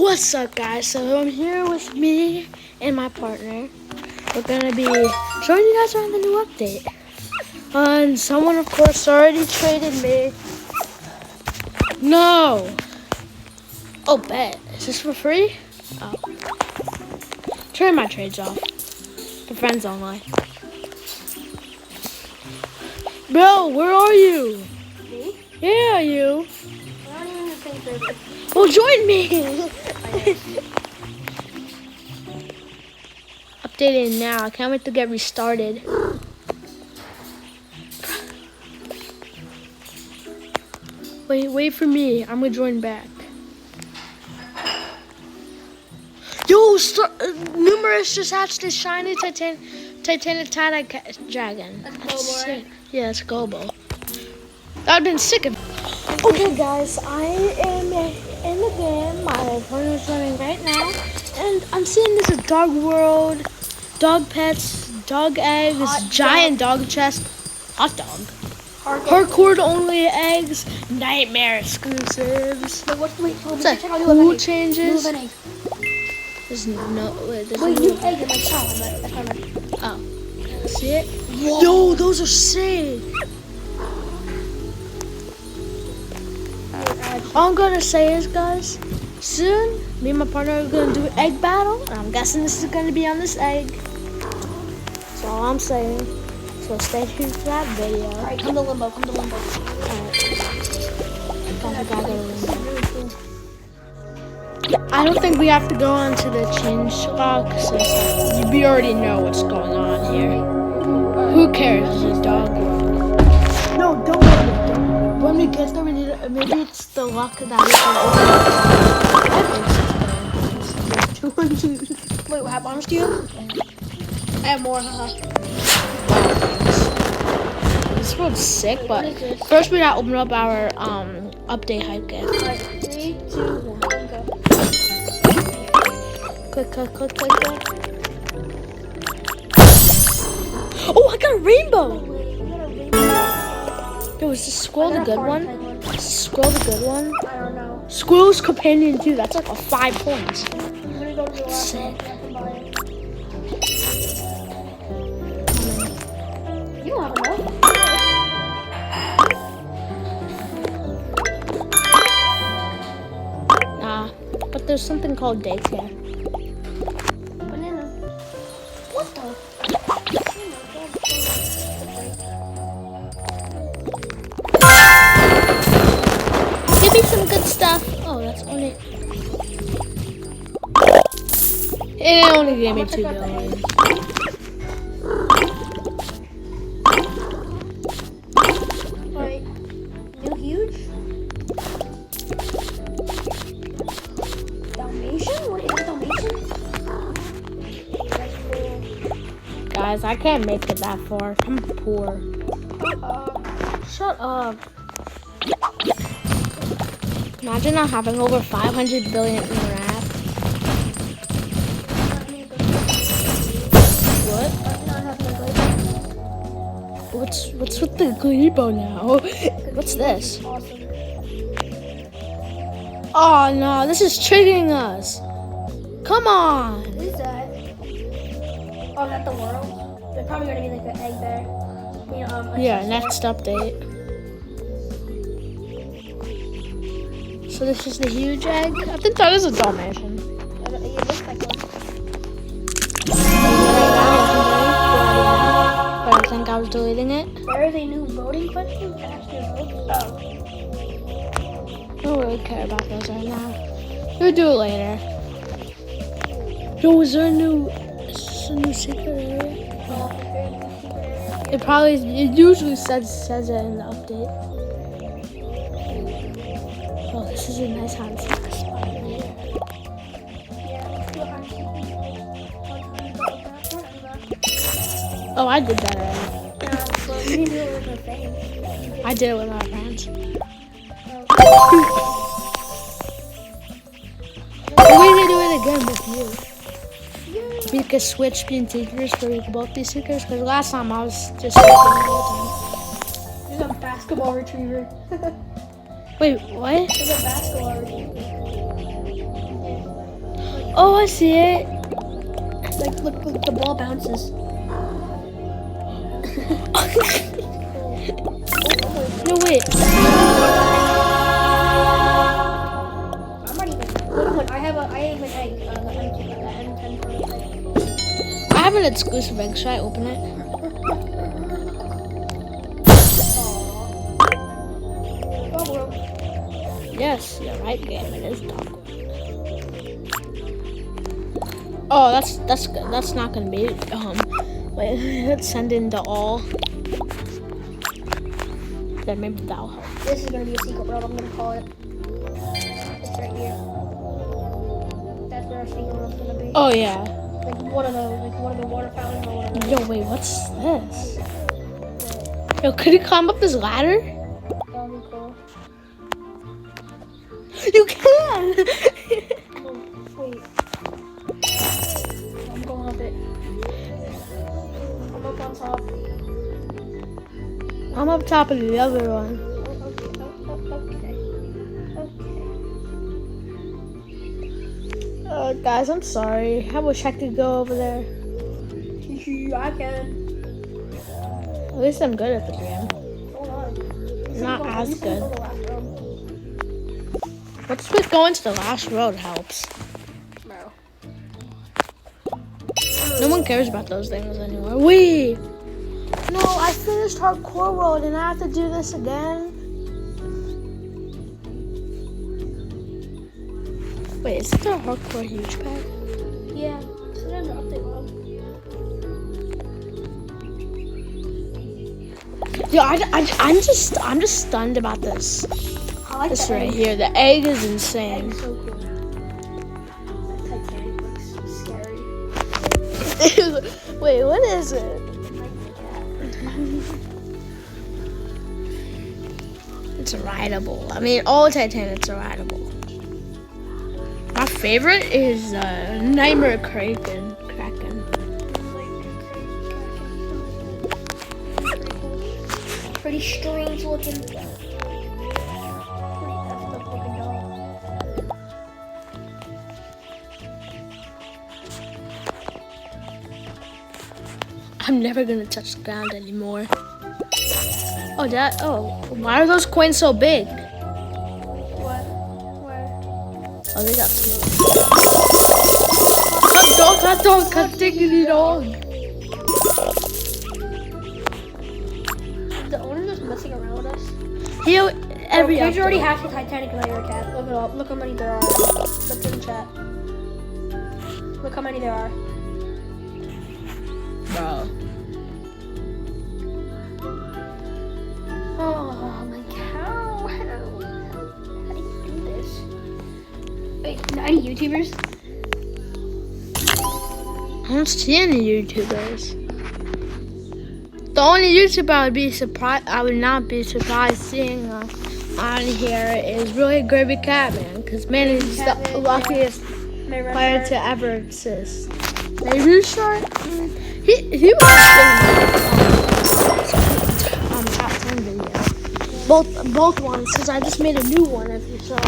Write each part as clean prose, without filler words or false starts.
What's up, guys? So I'm here with me and my partner. We're gonna be showing you guys around the new update. And someone, of course, already traded me. No. Oh, bet. Is this for free? Oh. Turn my trades off. For friends only. Bro, where are you? Me? Yeah, you. I don't even think server. Well, join me. Updating now. I can't wait to get restarted. Wait for me. I'm gonna join back. Yo, Numerous just hatched this shiny Titanic dragon. That's global, right? Yeah, it's global. I've been sick of. Okay, guys, I am in the game. My partner's running right now, and I'm seeing this is dog world, dog pets, dog eggs, giant dog chest, hot dog. Hardcore only eggs, nightmare exclusives. But wait, What's that? Food changes. Move an egg. There's no way. Wait, new egg in my shop. That's what I meant. Oh, see it? Whoa. Yo, those are sick. All I'm gonna say is, guys, soon me and my partner are gonna do an egg battle, and I'm guessing this is gonna be on this egg. That's all I'm saying. So stay tuned for that video. Alright, come to limbo. Alright. I don't think we have to go on to the change log, since we already know what's going on here. Who cares? It's a dog. No, don't worry. When we get there, we need to, maybe it's the luck that we can open it. Wait, what bombs do you have? I have more, haha. This one's sick, but first we gotta open up our update hype gift. Alright, 3, 2, 1, go. Click. Oh, I got a rainbow! Yo, is this squirrel the good one? Is this squirrel the good one? I don't know. Squirrel's companion too. That's like a 5 points. I'm gonna go to the last one. Sick. You don't have enough. Nah, but there's something called daycare. Banana. What the? Give me some good stuff. Oh, that's only. It only gave me 2 billion. Alright. New huge? Dalmatian? What is Dalmatian? Guys, I can't make it that far. I'm poor. Shut up. Imagine not having over 500 billion in your app. What? What's with the Glebo now? What's this? Oh no, this is triggering us. Come on. What is that? Oh, is that the world? There's probably gonna be like an egg there. You know, Yeah, next update. So this is the huge egg. I think that is a Dalmatian. It looks like one. But I think I was deleting it. There is a new voting question. Ask your vote. Oh. I don't really care about those right now. We'll do it later. Yo, is there a new secret area? It usually says it in the update. Oh, this is a nice hide and seek spot right here. Oh, I did that already. Well, you can do it with my face. I did it with my friends. We need to do it again with you. We could switch being seekers for both these seekers, because last time I was just seeking all There's a basketball retriever. the time. Wait, what? There's a basketball retriever. Oh, I see it. Like, look, the ball bounces. No, wait. I'm not even. Look, I have an egg. The M10 prototype. I have an exclusive egg. Should I open it? Dog world. Yes, you're right, game. It is dog. Oh, that's good. That's not gonna be. Wait. Let's send in the all. Then maybe that'll help. This is gonna be a secret world. I'm gonna call it. It's right here. That's where our secret world's gonna be. Oh yeah. Like one of the water fountains or whatever. Yo, wait. What's this? Yo, could you climb up this ladder? That'll be cool. You can. Oh, wait. I'm going up it. I'm up on top. I'm up top of the other one. Okay. Guys, I'm sorry. I wish I could go over there. I can. At least I'm good at the game. Hold on. Not as good. Go the last road. What's with going to the last road helps? Bro. No one cares about those things anymore. Wee! No, I finished hardcore world and I have to do this again. Wait, is it the hardcore huge pack? Yeah. So there's an update mode. Yo, I'm just stunned about this. I like This the right egg. here. The egg is insane. Egg's so cool. That Titanic looks scary. Wait, what is it? It's rideable. I mean, all Titanics are rideable. My favorite is Nightmare Kraken. Pretty strange looking. Pretty effed up looking dog. I'm never gonna touch the ground anymore. Oh, why are those coins so big? What? Where? Oh, they got small. Hot dog, diggity dog. The owner just messing around with us. Here, every There's already update. half the Titanic layer cat. Look it up. Look how many there are. Look in the chat. Look how many there are. Bro. Oh my cow. How do you do this? Wait, any YouTubers? I don't see any YouTubers. The only YouTuber I would not be surprised seeing on here is really Gravy Catman, because man is the luckiest player to ever exist. Maybe short. He was in the top 10 video. Both ones, because I just made a new one if you saw.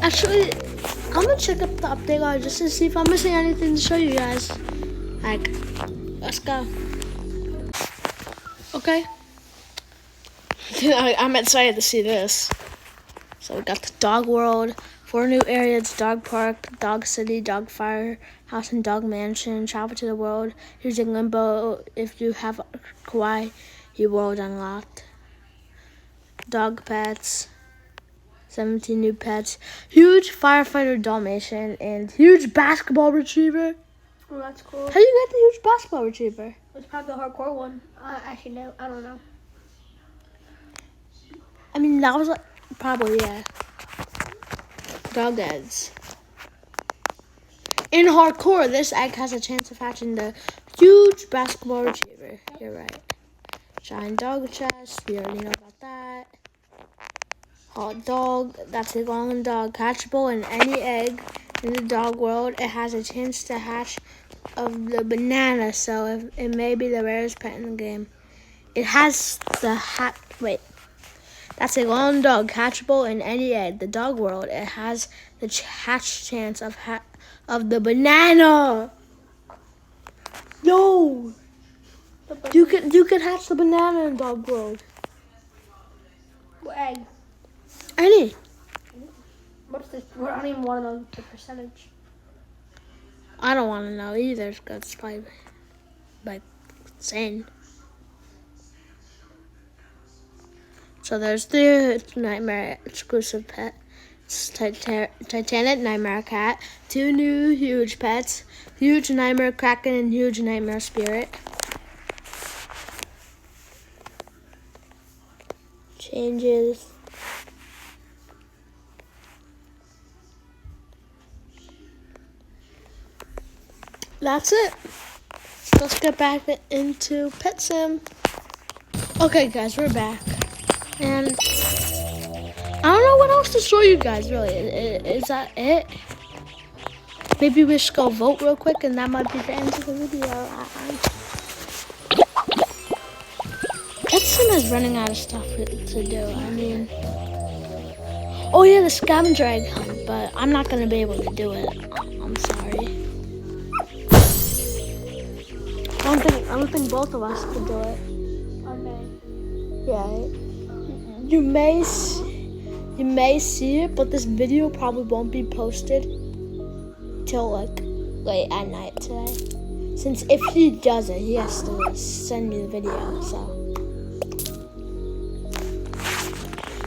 Actually, I'm gonna check up the update log just to see if I'm missing anything to show you guys. Like, let's go. Okay. I'm excited to see this. So we got the dog world, 4 new areas: dog park, dog city, dog fire house, and dog mansion. Travel to the world using limbo if you have Kawaii world unlocked. Dog pets. 17 new pets, huge firefighter Dalmatian, and huge basketball retriever. Oh, that's cool. How do you get the huge basketball retriever? It's probably the hardcore one. Actually, no, I don't know. I mean, that was like, probably, yeah. Dog eggs. In hardcore, this egg has a chance of hatching the huge basketball retriever. You're right. Giant dog chest, we already know about that. Hot dog. That's a golden dog. Hatchable in any egg in the dog world. It has a chance to hatch of the banana, so it may be the rarest pet in the game. It has the That's a golden dog. Hatchable in any egg. The dog world. It has the hatch chance of the banana. Yo, you could hatch the banana in dog world. What egg? Any. What's the? I don't even want to know the percentage. I don't want to know either. That's probably like insane. So there's the Nightmare exclusive pet. It's Titanic Nightmare Cat. 2 new huge pets. Huge Nightmare Kraken and Huge Nightmare Spirit. Changes. That's it. Let's get back into Pet Sim. Okay, guys, we're back. And I don't know what else to show you guys, really. Is that it? Maybe we should go vote real quick, and that might be the end of the video. Pet Sim is running out of stuff to do. I mean, oh yeah, the scavenger egg hunt, but I'm not going to be able to do it. I'm sorry. I don't think both of us could do it. Okay. Yeah. You may see it, but this video probably won't be posted till like late at night today. Since if he does it, he has to send me the video.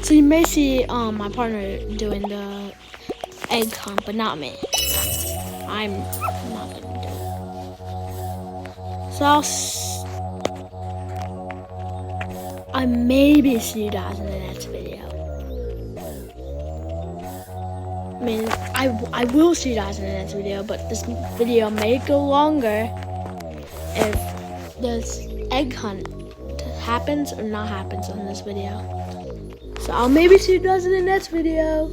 So you may see my partner doing the egg hunt, but not me. I'm not gonna do it. So I maybe see you guys in the next video. I mean, I will see you guys in the next video, but this video may go longer if this egg hunt happens or not happens on this video. So I'll maybe see you guys in the next video.